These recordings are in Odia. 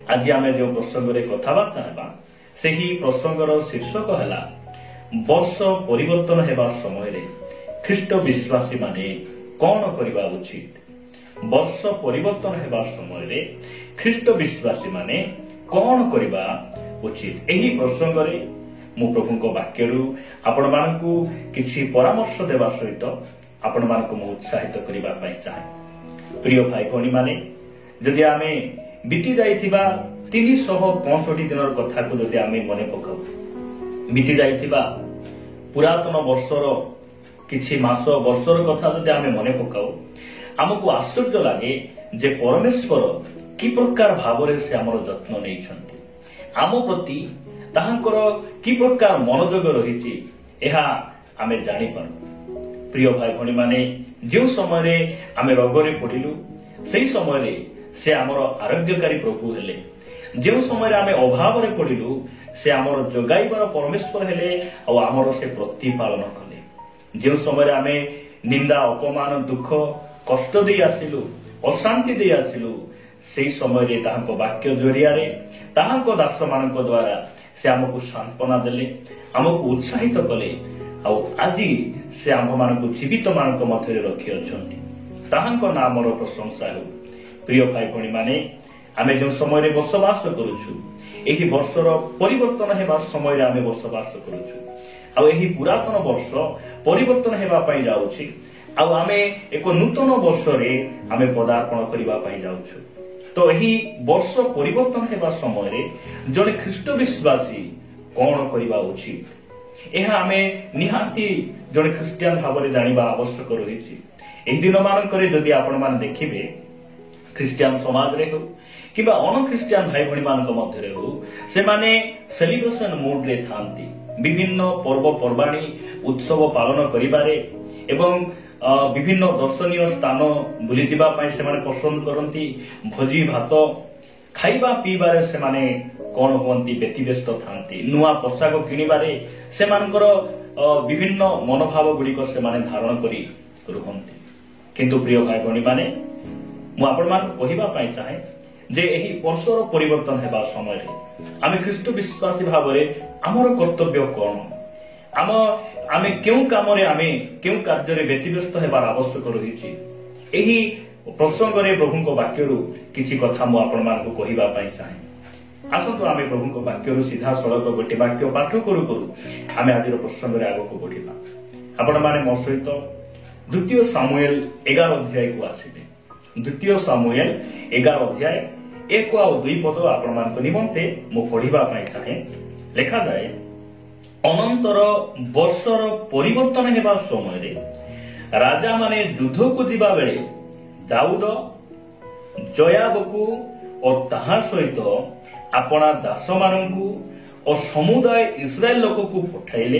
आज आम जो प्रसंग में कथबार्ता हेबा सेही प्रसंगर शीर्षक है वर्ष परिवर्तन हेबा समय रे ख्रीष्ट विश्वासी माने कौन करबा उचित। वर्ष परिवर्तन हेबा समय रे ख्रीष्ट विश्वासी माने कौन करबा उचित। एही प्रसंग रे मु प्रभु वाक्यरू आपण मानकू किछि परामर्श देवा सहित आपण मानकू मु उत्साहित करबा पई चाहे। प्रिय भाई भणी माने जदि आमे बीती जाइथिबा 365 दिनर कथा को जदि आमे मने पकाउ, बीती जाइथिबा पुरातन वर्षर किछि मास वर्षर कथा जदि आमे मने पकाउ, हमकु आश्चर्य लागे जे परमेश्वर कि प्रकार भावरे से हमर जत्न नै छथि, आम प्रति ताहांकर कि प्रकार मनोयोग रहिछि एहा आमे जानि पारु। प्रिय भाई भणी माने जो समय रे आमे रोगरे पडिलु सेही समय रे से आमर आरोग्यकारी प्रभु हेले, जो समय आमे अभाव रे पडिलु से आमर जोगाइबार परमेश्वर हेले और आमर से प्रतिपालन कले। जो समय आमे निंदा अपमान दुख कष्ट दे आसिलु अशांति दे आसिलु सेही समय रे ताहांको वाक्य जरिया रे ताहांको दास मानक द्वारा से आमको सांत्वना देले, आमको उत्साहित कले और आज से आम मानक जीवित मानक मध्य रखी अछंती, ताहांको नामर प्रशंसा हो। प्रिय भाई भणी माने आमे जो समय रे बसवास करूछु एही वर्षर परिवर्तन हेबा समय रे आमे बसवास करूछु आ एही पुरातन वर्ष परिवर्तन हेबा पई जाउछि आ आमे एक नूतन वर्ष रे आमे पदार्पण करिबा पई जाउछु। तो एही वर्ष परिवर्तन हेबा समय रे जने ख्रीष्ट विश्वासी कोन करिबा उचित एहा आमे निहांती जने ख्रिस्टियन भावरे जानिबा आवश्यक रहिछि। एही दिन मानकरे जदि आपण मान देखिबे ख्रिस्टियन समाज रे हो किबा अन ख्रिस्टियन भाई भणी मानक मध्य रे हो से माने सेलिब्रेशन मूड रे थांती, विभिन्न पर्व पर्वाणी उत्सव पालन करिबारे एवं विभिन्न दर्शनीय स्थान बुली जिबा पई से माने पसंद करंती, भोजी भात खाइबा पीबारे से माने कोन होंती व्यतिव्यस्त थांती, नुआ पोशाक किनिबारे से मानकर विभिन्न मनोभाव गुडी को से माने धारण करी रुहंती। किंतु प्रिय भाई भणी माने मु आपण मान कहिबा पई चाहे जे एही वर्षर परिवर्तन हेबा समय रे आमे ख्रीष्ट विश्वासी भावरे हमर कर्तव्य कोन, आमे केउ काम रे आमे केउ कार्य रे व्यतिव्यस्त हेबार आवश्यक रहिछि। एही प्रसंग रे प्रभुको वाक्यरु किछि कथा मु आपण मान को कहिबा पई चाहे। आसंतु आमे प्रभुको वाक्यरु सीधा सड़क गोटे वाक्य पाठ करू करू आमे आजिर प्रसंग रे आगो को बढ़िबा। आपण माने मो सहित द्वितीय सामुएल 11 अध्याय को आसीबे। द्वितीय सामुएल 11 अध्याय 1 और 2 पद आपण मान को निमंते मु पढिबा पई चाहे। लेखा जाए, अनंतर वर्षर परिवर्तन हेबा समय रे राजा माने युद्ध को जिबा बेले दाऊद जोयाब को और ताहा सहित अपना दास माननकु और समुदाय इस्राएल लोक को पठाइले।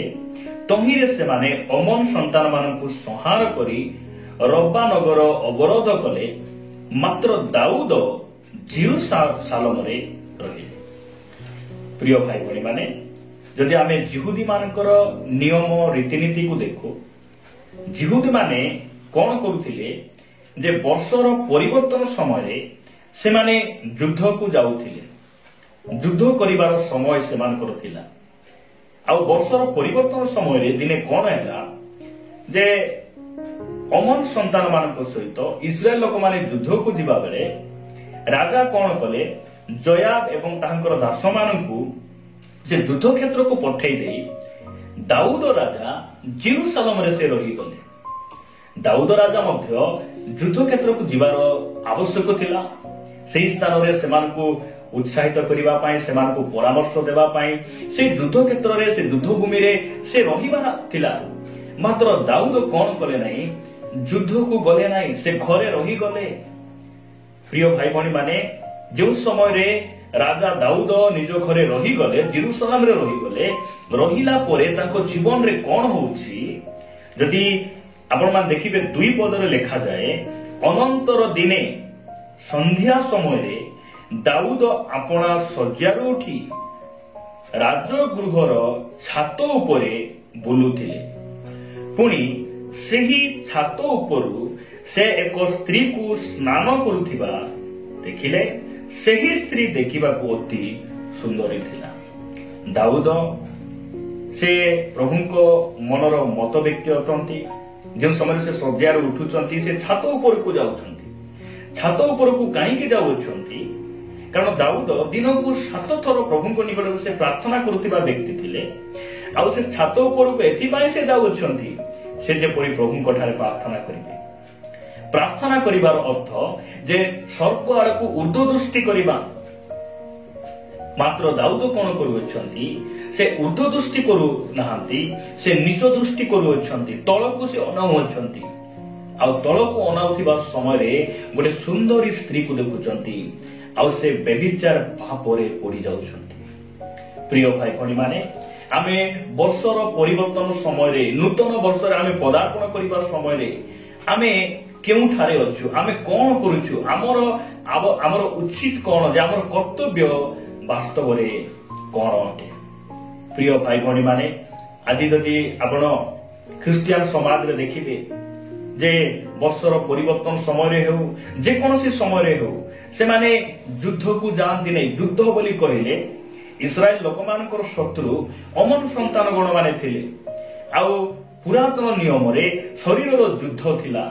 तहिरे से माने अमन संतान माननकु संहार करी रब्बा नगर अवरोध कले, मात्र दाऊद जेरूसालेम रे रहिले। प्रिय भाई भणी माने जदि आमे जिहुदी मानकर नियम रीतिनीति को देखो, जिहुदी माने कोन करूथिले जे वर्षर परिवर्तन समय रे से माने युद्ध को जाउथिले, युद्ध करिवार समय से मानकर थिला। आ वर्षर परिवर्तन समय रे दिने कोन हैला जे अमन संतान मानक सहित इस्राएल लोक माने युद्ध को जिबा बेले राजा कोन कले, जोयाब एवं तांकर दास मानकु जे युद्ध क्षेत्र को पठाई देई दाऊद राजा जेरूसालेम रे से रही गले। दाऊद राजा मध्य युद्ध क्षेत्र को जिबार आवश्यक थिला। सेही स्थान रे सेमानकु उत्साहित करिबा पई, सेमानकु परामर्श देबा पई से युद्ध क्षेत्र रे से युद्ध भूमि रे से रहिबा थिला। मात्र दाऊद कोन कले नाही, युद्ध को गले नाही, से घरे रही गले। प्रिय भाई भणी माने जो समय रे राजा दाऊद निज घरे रही गले, जेरूसालेम रे रही गले, रहिला परे ताको जीवन रे कोन होउछि जदि आपण मान देखिबे 2 पद रे लेखा जाए, अनंतर दिने संध्या समय रे दाऊद अपना शय्यारू उठी राजगृहर छात उपरे बुलुथिले। पुणी सेही छात उपरु से एक स्त्री को स्नान करुथिबा देखिले। ସେହି ସ୍ତ୍ରୀ ଦେଖିବାକୁ ଅତି ସୁନ୍ଦରୀ ଥିଲା। ଦାଉଦ ସେ ପ୍ରଭୁଙ୍କ ମନର ମତ ବ୍ୟକ୍ତି ଅଟନ୍ତି। ଯେଉଁ ସମୟରେ ସେ ଶଯ୍ୟାରୁ ଉଠୁଛନ୍ତି ସେ ଛାତ ଉପରକୁ ଯାଉଛନ୍ତି। ଛାତ ଉପରକୁ କାହିଁକି ଯାଉଅଛନ୍ତି? କାରଣ ଦାଉଦ ଦିନକୁ 7 ଥର ପ୍ରଭୁଙ୍କ ନିକଟରେ ସେ ପ୍ରାର୍ଥନା କରୁଥିବା ବ୍ୟକ୍ତି ଥିଲେ। ଆଉ ସେ ଛାତ ଉପରକୁ ଏଥିପାଇଁ ସେ ଯାଉଅଛନ୍ତି ସେ ଯେପରି ପ୍ରଭୁଙ୍କ ଠାରେ ପ୍ରାର୍ଥନା କରିବେ। ପ୍ରାର୍ଥନା କରିବାର ଅର୍ଥ ଯେ ସର୍ବ ଆଡକୁ ଉର୍ଦ୍ଧ୍ୱ ଦୃଷ୍ଟି କରିବା। ମାତ୍ର ଦାଉଦ କଣ କରୁଅଛନ୍ତି? ସେ ଉର୍ଦ୍ଧ୍ୱ ଦୃଷ୍ଟି କରୁନାହାନ୍ତି, ସେ ନିଚ ଦୃଷ୍ଟି କରୁଅଛନ୍ତି। ତଳକୁ ସେ ଅନାଉଅଛନ୍ତି। ଆଉ ତଳକୁ ଅନାଉଥିବା ସମୟରେ ଗୋଟେ ସୁନ୍ଦରୀ ସ୍ତ୍ରୀକୁ ଦେଖୁଛନ୍ତି। ଆଉ ସେ ବ୍ୟଭିଚାର ପାପରେ ପଡି ଯାଉଛନ୍ତି। ପ୍ରିୟ ଭାଇ ଭଉଣୀ ମାନେ, ଆମେ ବର୍ଷର ପରିବର୍ତ୍ତନ ସମୟରେ, ନୂତନ ବର୍ଷରେ ଆମେ ପଦାର୍ପଣ କରିବା ସମୟରେ ଆମେ କେଉଁଠାରେ ଅଛୁ? ଆମେ କଣ କରୁଛୁ? ଆମର ଉଚିତ କଣ? ଯେ ଆମର କର୍ତ୍ତବ୍ୟ ବାସ୍ତବରେ କଣ ଅଟେ? ପ୍ରିୟ ଭାଇ ଭଉଣୀ ମାନେ, ଆଜି ଯଦି ଆପଣ ଖ୍ରୀଷ୍ଟିଆନ ସମାଜରେ ଦେଖିବେ ଯେ ବର୍ଷର ପରିବର୍ତ୍ତନ ସମୟରେ ହେଉ, ଯେକୌଣସି ସମୟରେ ହେଉ, ସେମାନେ ଯୁଦ୍ଧକୁ ଯାଆନ୍ତି ନାହିଁ। ଯୁଦ୍ଧ ବୋଲି କହିଲେ ଇସ୍ରାଏଲ ଲୋକମାନଙ୍କର ଶତ୍ରୁ ଅମନ ସନ୍ତାନ ଗଣ ମାନେ ଥିଲେ। ଆଉ ପୁରାତନ ନିୟମରେ ଶରୀରର ଯୁଦ୍ଧ ଥିଲା।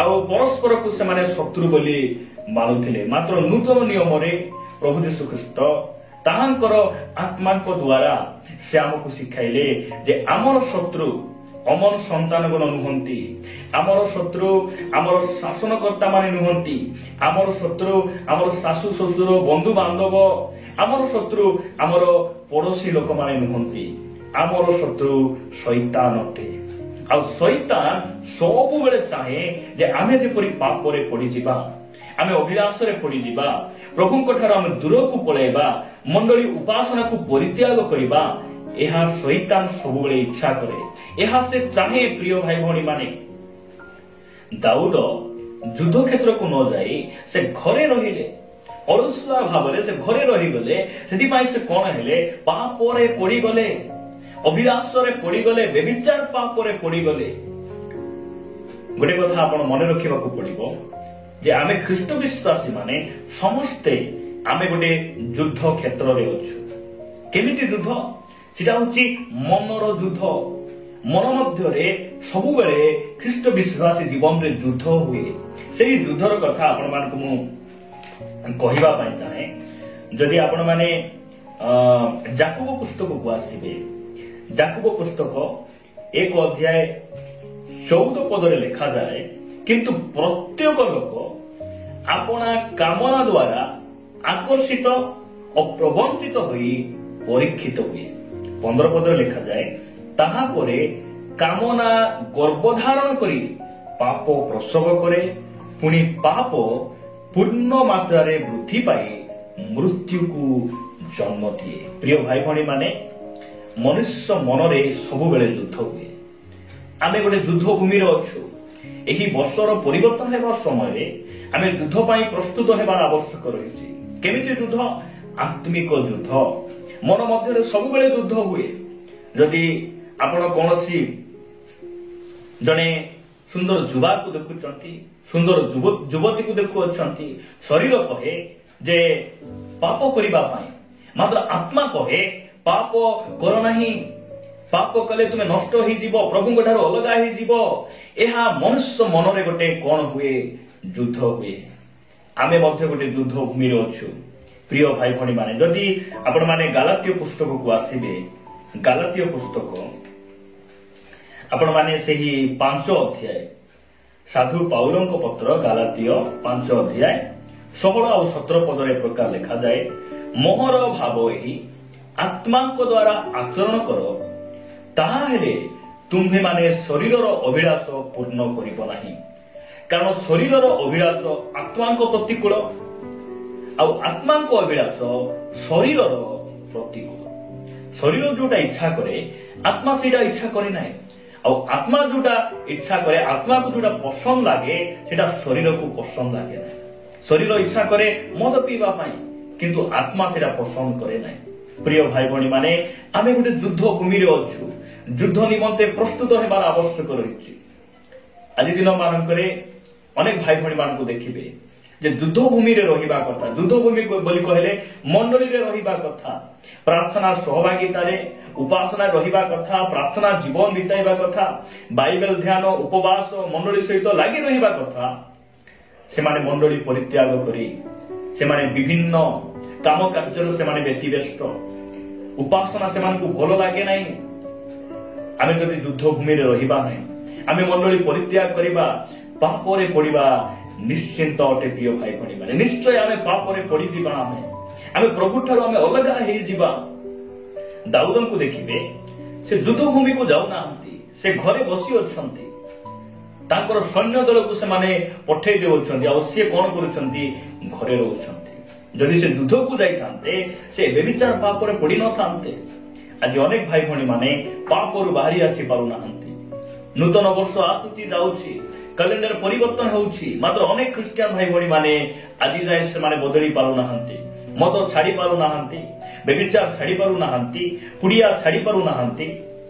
ଆଉ ପରସ୍ପରକୁ ସେମାନେ ଶତ୍ରୁ ବୋଲି ମାନୁଥିଲେ। ମାତ୍ର ନୂତନ ନିୟମରେ ପ୍ରଭୁ ଯୀଶୁ ଖ୍ରୀଷ୍ଟ ତାହାଙ୍କର ଆତ୍ମାଙ୍କ ଦ୍ୱାରା ସେ ଆମକୁ ଶିଖାଇଲେ ଯେ ଆମର ଶତ୍ରୁ ଅମନ ସନ୍ତାନଗଣ ନୁହନ୍ତି। ଆମର ଶତ୍ରୁ ଆମର ଶାସନକର୍ତ୍ତା ମାନେ ନୁହନ୍ତି। ଆମର ଶତ୍ରୁ ଆମର ଶାଶୁ ଶ୍ୱଶୁର, ବନ୍ଧୁ ବାନ୍ଧବ, ଆମର ଶତ୍ରୁ ଆମର ପଡୋଶୀ ଲୋକମାନେ ନୁହନ୍ତି। ଆମର ଶତ୍ରୁ ଶୈତାନ ଅଟେ। ଆଉ ଶୈତାନ ସବୁବେଳେ ଚାହେଁ ଯେ ଆମେ ଯେପରି ପାପରେ ପଡିଯିବା, ଆମେ ଅଭିଳାଷରେ ପଡିଯିବା, ପ୍ରଭୁଙ୍କ ଠାରୁ ଆମେ ଦୂରକୁ ପଳାଇବା, ମଣ୍ଡଳୀ ଉପାସନାକୁ ପରିତ୍ୟାଗ କରିବା। ଏହା ଶୈତାନ ସବୁବେଳେ ଇଚ୍ଛା କରେ। ଏହା ସେ ଚାହେଁ। ପ୍ରିୟ ଭାଇ ଭଉଣୀ ମାନେ, ଦାଉଦ ଯୁଦ୍ଧ କ୍ଷେତ୍ରକୁ ନ ଯାଇ ସେ ଘରେ ରହିଲେ। ଅଳସୁଆ ଭାବରେ ସେ ଘରେ ରହିଗଲେ। ସେଥିପାଇଁ ସେ କଣ ହେଲେ? ପାପରେ ପଡିଗଲେ, ଅଭିଳାଷରେ ପଡିଗଲେ, ବ୍ୟଭିଚାର ପାପରେ ପଡିଗଲେ। ଗୋଟେ କଥା ଆପଣ ମନେ ରଖିବାକୁ ପଡିବ ଯେ ଆମେ ଖ୍ରୀଷ୍ଟ ବିଶ୍ୱାସୀ ମାନେ ସମସ୍ତେ ଆମେ ଗୋଟେ ଯୁଦ୍ଧ କ୍ଷେତ୍ରରେ ଅଛୁ। କେମିତି ଯୁଦ୍ଧ? ସେଟା ହଉଛି ମନର ଯୁଦ୍ଧ। ମନ ମଧ୍ୟରେ ସବୁବେଳେ ଖ୍ରୀଷ୍ଟ ବିଶ୍ୱାସୀ ଜୀବନରେ ଯୁଦ୍ଧ ହୁଏ। ସେଇ ଯୁଦ୍ଧର କଥା ଆପଣମାନଙ୍କୁ ମୁଁ କହିବା ପାଇଁ ଚାହେଁ। ଯଦି ଆପଣମାନେ ଯାକୁବ ପୁସ୍ତକକୁ ଆସିବେ, ଯାକୁବ ପୁସ୍ତକ 1 ଅଧ୍ୟାୟ 14 ପଦରେ ଲେଖାଯାଏ, କିନ୍ତୁ ପ୍ରତ୍ୟେକ ଲୋକ ଆପଣା କାମନା ଦ୍ୱାରା ଆକର୍ଷିତ ଓ ପ୍ରବଞ୍ଚିତ ହୋଇ ପରୀକ୍ଷିତ ହୁଏ। 15 ପଦରେ ଲେଖାଯାଏ, ତାହାପରେ କାମନା ଗର୍ଭଧାରଣ କରି ପାପ ପ୍ରସବ କରେ, ପୁଣି ପାପ ପୂର୍ଣ୍ଣ ମାତ୍ରାରେ ବୃଦ୍ଧି ପାଇ ମୃତ୍ୟୁକୁ ଜନ୍ମ ଦିଏ। ପ୍ରିୟ ଭାଇ ଭଉଣୀ ମାନେ, ମନୁଷ୍ୟ ମନରେ ସବୁବେଳେ ଯୁଦ୍ଧ ହୁଏ। ଆମେ ଗୋଟେ ଯୁଦ୍ଧ ଭୂମିରେ ଅଛୁ। ଏହି ବର୍ଷର ପରିବର୍ତ୍ତନ ହେବା ସମୟରେ ଆମେ ଯୁଦ୍ଧ ପାଇଁ ପ୍ରସ୍ତୁତ ହେବାର ଆବଶ୍ୟକ ରହିଛି। କେମିତି ଯୁଦ୍ଧ? ଆତ୍ମିକ ଯୁଦ୍ଧ। ମନ ମଧ୍ୟରେ ସବୁବେଳେ ଯୁଦ୍ଧ ହୁଏ। ଯଦି ଆପଣ କୌଣସି ଜଣେ ସୁନ୍ଦର ଯୁବାକୁ ଦେଖୁଛନ୍ତି, ସୁନ୍ଦର ଯୁବତୀକୁ ଦେଖୁଅଛନ୍ତି, ଶରୀର କହେ ଯେ ପାପ କରିବା ପାଇଁ, ମାତ୍ର ଆତ୍ମା କହେ ପାପ କର ନାହିଁ, ପାପ କଲେ ତୁମେ ନଷ୍ଟ ହେଇଯିବ, ପ୍ରଭୁଙ୍କ ଠାରୁ ଅଲଗା ହେଇଯିବ। ଏହା ମନୁଷ୍ୟ ମନରେ ଗୋଟେ କଣ ହୁଏ? ଯୁଦ୍ଧ ହୁଏ। ଆମେ ମଧ୍ୟ ଗୋଟେ ଯୁଦ୍ଧ ଭୂମିରେ ଅଛୁ। ପ୍ରିୟ ଭାଇ ଭଉଣୀ ମାନେ, ଯଦି ଆପଣ ମାନେ ଗାଲାତୀୟ ପୁସ୍ତକକୁ ଆସିବେ, ଗାଲାତୀୟ ପୁସ୍ତକ ଆପଣ ମାନେ ସେହି 5 ଅଧ୍ୟାୟ, ସାଧୁ ପାଉଲଙ୍କ ପତ୍ର ଗାଲାତୀୟ 5 ଅଧ୍ୟାୟ 16 ଆଉ 17 ପଦରେ ପ୍ରକାର ଲେଖାଯାଏ, ମୋହର ଭାବ ଏହି ଆତ୍ମାଙ୍କ ଦ୍ୱାରା ଆଚରଣ କର, ତାହାହେଲେ ତୁମ୍ଭେ ମାନେ ଶରୀରର ଅଭିଳାଷ ପୂର୍ଣ୍ଣ କରିବ ନାହିଁ। କାରଣ ଶରୀରର ଅଭିଳାଷ ଆତ୍ମାଙ୍କ ପ୍ରତିକୂଳ, ଆଉ ଆତ୍ମାଙ୍କ ଅଭିଳାଷ ଶରୀରର ପ୍ରତିକୂଳ। ଶରୀର ଯୋଉଟା ଇଚ୍ଛା କରେ, ଆତ୍ମା ସେଇଟା ଇଚ୍ଛା କରେ ନାହିଁ। ଆଉ ଆତ୍ମା ଯୋଉଟା ଇଚ୍ଛା କରେ, ଆତ୍ମାକୁ ଯୋଉଟା ପସନ୍ଦ ଲାଗେ, ସେଟା ଶରୀରକୁ ପସନ୍ଦ ଲାଗେ ନାହିଁ। ଶରୀର ଇଚ୍ଛା କରେ ମଦ ପିଇବା ପାଇଁ, କିନ୍ତୁ ଆତ୍ମା ସେଟା ପସନ୍ଦ କରେ ନାହିଁ। ପ୍ରିୟ ଭାଇ ଭଉଣୀ ମାନେ, ଆମେ ଗୋଟେ ଯୁଦ୍ଧ ଭୂମିରେ ଅଛୁ। ଯୁଦ୍ଧ ନିମନ୍ତେ ପ୍ରସ୍ତୁତ ହେବାର ଆବଶ୍ୟକ ରହିଛି। ଆଜି ଦିନ ମାନଙ୍କରେ ଅନେକ ଭାଇ ଭଉଣୀ ମାନଙ୍କୁ ଦେଖିବେ ଯେ ଯୁଦ୍ଧଭୂମିରେ ରହିବା କଥା। ଯୁଦ୍ଧଭୂମି ବୋଲି କହିଲେ ମଣ୍ଡଳୀରେ ରହିବା କଥା, ପ୍ରାର୍ଥନା ସହଭାଗିତାରେ ଉପାସନାରେ ରହିବା କଥା, ପ୍ରାର୍ଥନା ଜୀବନ ବିତାଇବା କଥା, ବାଇବେଲ ଧ୍ୟାନ ଉପବାସ ମଣ୍ଡଳୀ ସହିତ ଲାଗି ରହିବା କଥା। ସେମାନେ ମଣ୍ଡଳୀ ପରିତ୍ୟାଗ କରି ସେମାନେ ବିଭିନ୍ନ କାମ କାର୍ଯ୍ୟରେ ସେମାନେ ବ୍ୟତିବ୍ୟସ୍ତ। ଉପାସନା ସେମାନଙ୍କୁ ଭଲ ଲାଗେ ନାହିଁ। ଆମେ ଯଦି ଯୁଦ୍ଧଭୂମିରେ ରହିବା ନାହିଁ, ଆମେ ମଣ୍ଡଳୀ ପରିତ୍ୟାଗ କରିବା, ପାପରେ ପଡ଼ିବା ନିଶ୍ଚିନ୍ତ ଅଟେ। ପ୍ରିୟ ଭାଇ ଭଉଣୀମାନେ, ନିଶ୍ଚୟ ଆମେ ପାପରେ ପଡ଼ିଯିବା। ଆମେ ପ୍ରଭୁଠାରୁ ଆମେ ଅଲଗା ହେଇଯିବା। ଦାଉଦଙ୍କୁ ଦେଖିବେ, ସେ ଯୁଦ୍ଧଭୂମିକୁ ଯାଉନାହାନ୍ତି, ସେ ଘରେ ବସି ଅଛନ୍ତି। ତାଙ୍କର ସୈନ୍ୟ ଦଳକୁ ସେମାନେ ପଠେଇ ଦେଉଛନ୍ତି, ଆଉ ସିଏ କଣ କରୁଛନ୍ତି? ଘରେ ରହୁଛନ୍ତି। ଯଦି ସେ ଯୁଦ୍ଧକୁ ଯାଇଥାନ୍ତେ ସେ ବ୍ୟଭିଚାର ପାପରେ ପଡ଼ିନଥାନ୍ତେ। ଆଜି ଅନେକ ଭାଇ ଭଉଣୀ ମାନେ ପାପରୁ ବାହାରି ଆସି ପାରୁନାହାନ୍ତି। ନୂତନ ବର୍ଷ ଆସୁଛି ଯାଉଛି, କ୍ୟାଲେଣ୍ଡର ପରିବର୍ତ୍ତନ ହେଉଛି, ମାତ୍ର ଅନେକ ଖ୍ରୀଷ୍ଟିଆନ ଭାଇ ଭଉଣୀ ମାନେ ଆଜି ଯାଏ ସେମାନେ ବଦଳି ପାରୁନାହାନ୍ତି। ମଦ ଛାଡ଼ି ପାରୁନାହାନ୍ତି, ବ୍ୟଭିଚାର ଛାଡ଼ି ପାରୁନାହାନ୍ତି, ପୁଡ଼ିଆ ଛାଡ଼ି ପାରୁନାହାନ୍ତି।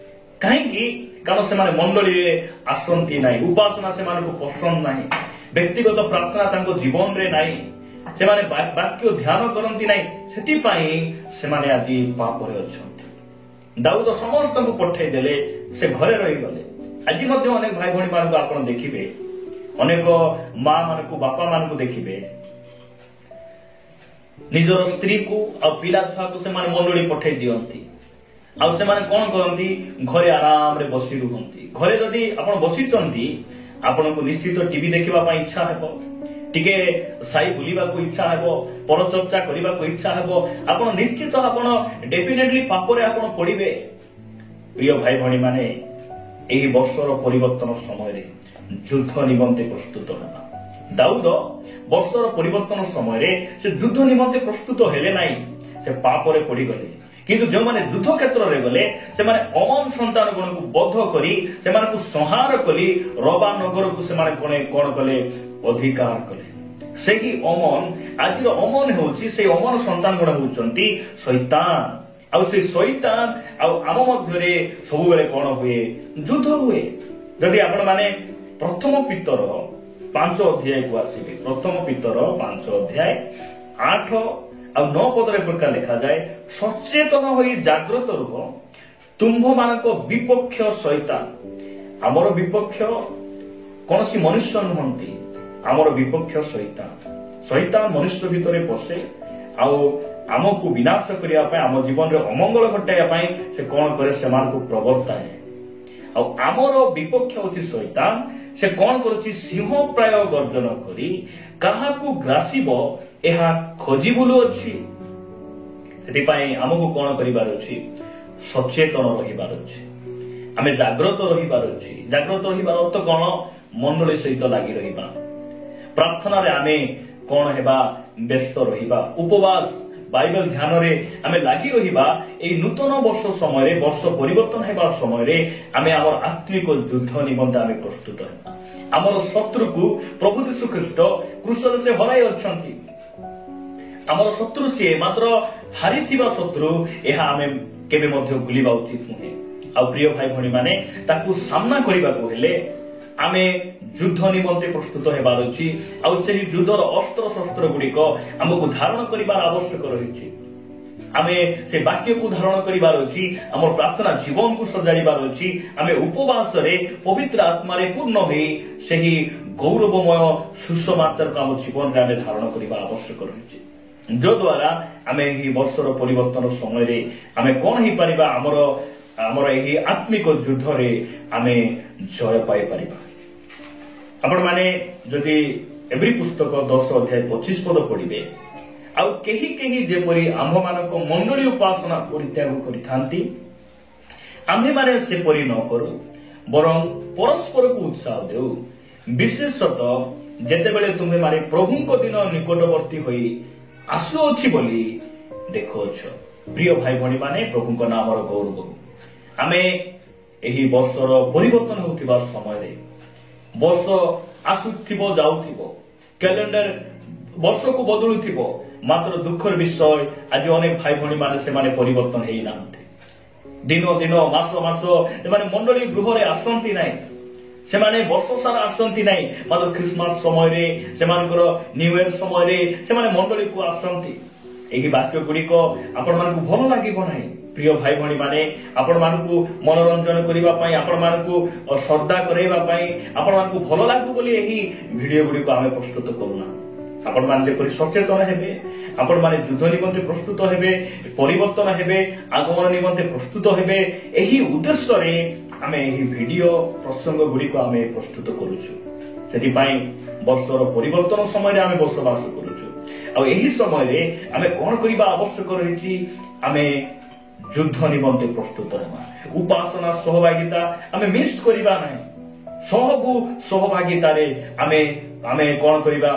କାହିଁକି? କାରଣ ସେମାନେ ମଣ୍ଡଳୀରେ ଆସନ୍ତି ନାହିଁ, ଉପାସନା ସେମାନଙ୍କୁ ପସନ୍ଦ ନାହିଁ, ବ୍ୟକ୍ତିଗତ ପ୍ରାର୍ଥନା ତାଙ୍କ ଜୀବନରେ ନାହିଁ, ସେମାନେ ବାକ୍ୟ ଧ୍ୟାନ କରନ୍ତି ନାହିଁ। ସେଥିପାଇଁ ସେମାନେ ଆଜି ପାପରେ ଅଛନ୍ତି। ଦାଉଦ ସମସ୍ତଙ୍କୁ ପଠେଇ ଦେଲେ, ସେ ଘରେ ରହିଗଲେ। ଆଜି ମଧ୍ୟ ଅନେକ ଭାଇ ଭଉଣୀ ମାନଙ୍କୁ ଆପଣ ଦେଖିବେ, ଅନେକ ମା ମାନଙ୍କୁ ବାପା ମାନଙ୍କୁ ଦେଖିବେ, ନିଜର ସ୍ତ୍ରୀକୁ ଆଉ ପିଲା ଛୁଆକୁ ସେମାନେ ମଣ୍ଡଳୀ ପଠେଇ ଦିଅନ୍ତି। ଆଉ ସେମାନେ କଣ କରନ୍ତି? ଘରେ ଆରାମରେ ବସି ରୁହନ୍ତି। ଘରେ ଯଦି ଆପଣ ବସିଛନ୍ତି, ଆପଣଙ୍କୁ ନିଶ୍ଚିତ ଟିଭି ଦେଖିବା ପାଇଁ ଇଚ୍ଛା ହେବ, ଟିକେ ସାଇ ବୁଲିବାକୁ ଇଚ୍ଛା ହେବ, ପରଚର୍ଚ୍ଚା କରିବାକୁ ଇଚ୍ଛା ହେବ। ଆପଣ ନିଶ୍ଚିତ ଆପଣ ଡେଫିନେଟଲି ପାପରେ ଆପଣ ପଡ଼ିବେ। ପ୍ରିୟ ଭାଇ ଭଉଣୀ ମାନେ, ଏହି ବର୍ଷର ପରିବର୍ତ୍ତନ ସମୟରେ ଯୁଦ୍ଧ ନିମନ୍ତେ ପ୍ରସ୍ତୁତ ହେବା। ଦାଉଦ ବର୍ଷର ପରିବର୍ତ୍ତନ ସମୟରେ ସେ ଯୁଦ୍ଧ ନିମନ୍ତେ ପ୍ରସ୍ତୁତ ହେଲେ ନାହିଁ, ସେ ପାପରେ ପଡ଼ିଗଲେ। କିନ୍ତୁ ଯେଉଁମାନେ ଯୁଦ୍ଧ କ୍ଷେତ୍ରରେ ଗଲେ, ସେମାନେ ଅମନ ସନ୍ତାନ ଗଣକୁ ବଦ୍ଧ କରି ସେମାନଙ୍କୁ ସଂହାର କରି ରବା ନଗରକୁ ସେମାନେ କଣ କଲେ? ଅଧିକାର କଲେ। ସେହି ଅମନ, ଆଜିର ଅମନ ହେଉଛି, ସେଇ ଅମନ ସନ୍ତାନ ଗୁଣ ହେଉଛନ୍ତି ଶୈତାନ। ଆଉ ସେଇ ଶୈତାନ ଆଉ ଆମ ମଧ୍ୟରେ ସବୁବେଳେ କଣ ହୁଏ? ଯୁଦ୍ଧ ହୁଏ। ଯଦି ଆପଣ ମାନେ ପ୍ରଥମ ପିତର 5 ଅଧ୍ୟାୟକୁ ଆସିବେ, ପ୍ରଥମ ପିତର 5 ଅଧ୍ୟାୟ 8 ଆଉ 9 ପଦରେ ପ୍ରକାର ଲେଖାଯାଏ, ସଚେତନ ହୋଇ ଜାଗ୍ରତ ରୁହ, ତୁମ୍ଭମାନଙ୍କ ବିପକ୍ଷ ଶୈତାନ। ଆମର ବିପକ୍ଷ କୌଣସି ମନୁଷ୍ୟ ନୁହନ୍ତି, ଆମର ବିପକ୍ଷ ଶୈତାନ। ଶୈତାନ ମନୁଷ୍ୟ ଭିତରେ ପଶେ, ଆଉ ଆମକୁ ବିନାଶ କରିବା ପାଇଁ, ଆମ ଜୀବନରେ ଅମଙ୍ଗଳ ଘଟାଇବା ପାଇଁ ସେ କଣ କରେ? ସେମାନଙ୍କୁ ପ୍ରବର୍ତ୍ତାଏ। ଆଉ ଆମର ବିପକ୍ଷ ହେଉଛି ଶୈତାନ। ସେ କଣ କରୁଛି? ସିଂହ ପ୍ରାୟ ଗର୍ଜନ କରି କାହାକୁ ଗ୍ରାସିବ ଏହା ଖୋଜି ବୁଲୁଅଛି। ସେଥିପାଇଁ ଆମକୁ କଣ କରିବାର ଅଛି? ସଚେତନ ରହିବାର ଅଛି, ଆମେ ଜାଗ୍ରତ ରହିବାର ଅଛି। ଜାଗ୍ରତ ରହିବାର ଅର୍ଥ କଣ? ମଣ୍ଡଳୀ ସହିତ ଲାଗି ରହିବା, ପ୍ରାର୍ଥନାରେ ଆମେ କଣ ହେବା? ବ୍ୟସ୍ତ ରହିବା, ଉପବାସ ବାଇବେଲ ଧ୍ୟାନରେ ଆମେ ଲାଗି ରହିବା। ଏହି ନୂତନ ବର୍ଷ ସମୟରେ, ବର୍ଷ ପରିବର୍ତ୍ତନ ହେବା ସମୟରେ ଆମେ ଆମର ଆତ୍ମିକ ଯୁଦ୍ଧ ନିମନ୍ତେ ଆମେ ପ୍ରସ୍ତୁତ ହେବା। ଆମର ଶତ୍ରୁକୁ ପ୍ରଭୁ ଯୀଶୁ ଖ୍ରୀଷ୍ଟ କ୍ରୁଶରେ ସେ ହରାଇ ଅଛନ୍ତି। ଆମର ଶତ୍ରୁ ସିଏ, ମାତ୍ର ହାରିଥିବା ଶତ୍ରୁ, ଏହା ଆମେ କେବେ ମଧ୍ୟ ଭୁଲିବା ଉଚିତ ନୁହେଁ। ଆଉ ପ୍ରିୟ ଭାଇ ଭଉଣୀ ମାନେ, ତାକୁ ସାମ୍ନା କରିବାକୁ ହେଲେ ଆମେ ଯୁଦ୍ଧ ନିମନ୍ତେ ପ୍ରସ୍ତୁତ ହେବାର ଅଛି। ଆଉ ସେହି ଯୁଦ୍ଧର ଅସ୍ତ୍ର ଶସ୍ତ୍ର ଗୁଡିକ ଆମକୁ ଧାରଣ କରିବାର ଆବଶ୍ୟକ ରହିଛି। ଆମେ ସେ ବାକ୍ୟକୁ ଧାରଣ କରିବାର ଅଛି, ଆମର ପ୍ରାର୍ଥନା ଜୀବନକୁ ସଜାଡ଼ିବାର ଅଛି। ଆମେ ଉପବାସରେ ପବିତ୍ର ଆତ୍ମାରେ ପୂର୍ଣ୍ଣ ହୋଇ ସେହି ଗୌରବମୟ ସୁସମାଚାରକୁ ଆମ ଜୀବନରେ ଆମେ ଧାରଣ କରିବା ଆବଶ୍ୟକ ରହିଛି, ଯଦ୍ୱାରା ଆମେ ଏହି ବର୍ଷର ପରିବର୍ତ୍ତନ ସମୟରେ ଆମେ କଣ ହେଇପାରିବା? ଆମର ଏହି ଆତ୍ମିକ ଯୁଦ୍ଧରେ ଆମେ ଜୟ ପାଇପାରିବା। ଆପଣମାନେ ଯଦି ଏଭ୍ରି ପୁସ୍ତକ 10 ଅଧ୍ୟାୟ 25 ପଦ ପଢିବେ, ଆଉ କେହି କେହି ଯେପରି ଆମ୍ଭମାନଙ୍କ ମଣ୍ଡଳୀ ଉପାସନା ପରିତ୍ୟାଗ କରିଥାନ୍ତି, ଆମ୍ଭେମାନେ ସେପରି ନ କରୁ, ବରଂ ପରସ୍ପରକୁ ଉତ୍ସାହ ଦେଉ, ବିଶେଷତଃ ଯେତେବେଳେ ତୁମେମାନେ ପ୍ରଭୁଙ୍କ ଦିନ ନିକଟବର୍ତ୍ତୀ ହୋଇ ଆସୁଅଛି ବୋଲି ଦେଖୁଅଛ। ପ୍ରିୟ ଭାଇ ଭଉଣୀ ମାନେ, ପ୍ରଭୁଙ୍କ ନାମର ଗୌରବ। ଆମେ ଏହି ବର୍ଷର ପରିବର୍ତ୍ତନ ହେଉଥିବା ସମୟରେ, ବର୍ଷ ଆସୁଥିବ ଯାଉଥିବ, କ୍ୟାଲେଣ୍ଡର ବର୍ଷକୁ ବଦଳୁଥିବ, ମାତ୍ର ଦୁଃଖର ବିଷୟ ଆଜି ଅନେକ ଭାଇ ଭଉଣୀ ମାନେ ସେମାନେ ପରିବର୍ତ୍ତନ ହେଇନାହାନ୍ତି। ଦିନ ଦିନ, ମାସ ମାସ ସେମାନେ ମଣ୍ଡଳୀ ଗୃହରେ ଆସନ୍ତି ନାହିଁ। ସେମାନେ ବର୍ଷ ସାରା ଆସନ୍ତି ନାହିଁ, ମାତ୍ର ଖ୍ରୀଷ୍ଟମାସ ସମୟରେ, ସେମାନଙ୍କର ନ୍ୟୁ ଇୟର ସମୟରେ ସେମାନେ ମଣ୍ଡଳୀକୁ ଆସନ୍ତି। ଏହି ବାକ୍ୟ ଗୁଡ଼ିକ ଆପଣମାନଙ୍କୁ ଭଲ ଲାଗିବ ନାହିଁ। ପ୍ରିୟ ଭାଇ ଭଉଣୀ ମାନେ, ଆପଣମାନଙ୍କୁ ମନୋରଞ୍ଜନ କରିବା ପାଇଁ, ଆପଣମାନଙ୍କୁ ଶ୍ରଦ୍ଧା କରାଇବା ପାଇଁ, ଆପଣମାନଙ୍କୁ ଭଲ ଲାଗୁ ବୋଲି ଏହି ଭିଡିଓ ଗୁଡ଼ିକ ଆମେ ପ୍ରସ୍ତୁତ କରୁନା। ଆପଣମାନେ ଯେପରି ସଚେତନ ହେବେ, ଆପଣମାନେ ଯୁଦ୍ଧ ନିମନ୍ତେ ପ୍ରସ୍ତୁତ ହେବେ, ପରିବର୍ତ୍ତନ ହେବେ, ଆଗମନ ନିମନ୍ତେ ପ୍ରସ୍ତୁତ ହେବେ, ଏହି ଉଦ୍ଦେଶ୍ୟରେ ଆମେ ଏହି ଭିଡିଓ ପ୍ରସଙ୍ଗ ଗୁଡ଼ିକ ଆମେ ପ୍ରସ୍ତୁତ କରୁଛୁ। ସେଥିପାଇଁ ବର୍ଷର ପରିବର୍ତ୍ତନ ସମୟରେ ଆମେ ବସବାସ କରୁଛୁ। ଆଉ ଏହି ସମୟରେ ଆମେ କଣ କରିବା ଆବଶ୍ୟକ ରହିଛି? ଆମେ ଯୁଦ୍ଧ ନିମନ୍ତେ ପ୍ରସ୍ତୁତ ହେବା। ଉପାସନା ସହଭାଗିତା ଆମେ ମିସ୍ କରିବା ନାହିଁ। ସବୁ ସହଭାଗିତାରେ ଆମେ କଣ କରିବା?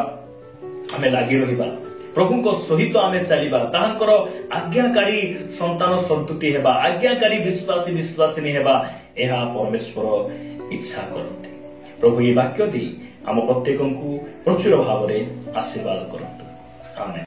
ଆମେ ଲାଗି ରହିବା। ପ୍ରଭୁଙ୍କ ସହିତ ଆମେ ଚାଲିବା, ତାହାଙ୍କର ଆଜ୍ଞାକାରୀ ସନ୍ତାନ ସନ୍ତତି ହେବା, ଆଜ୍ଞାକାରୀ ବିଶ୍ୱାସୀ ବିଶ୍ୱାସିନୀ ହେବା, ଏହା ପରମେଶ୍ୱର ଇଚ୍ଛା କରନ୍ତି। ପ୍ରଭୁ ଏହି ବାକ୍ୟ ଦେଇ ଆମ ପ୍ରତ୍ୟେକଙ୍କୁ ପ୍ରଚୁର ଭାବରେ ଆଶୀର୍ବାଦ କରନ୍ତୁ। ଆମେନ୍।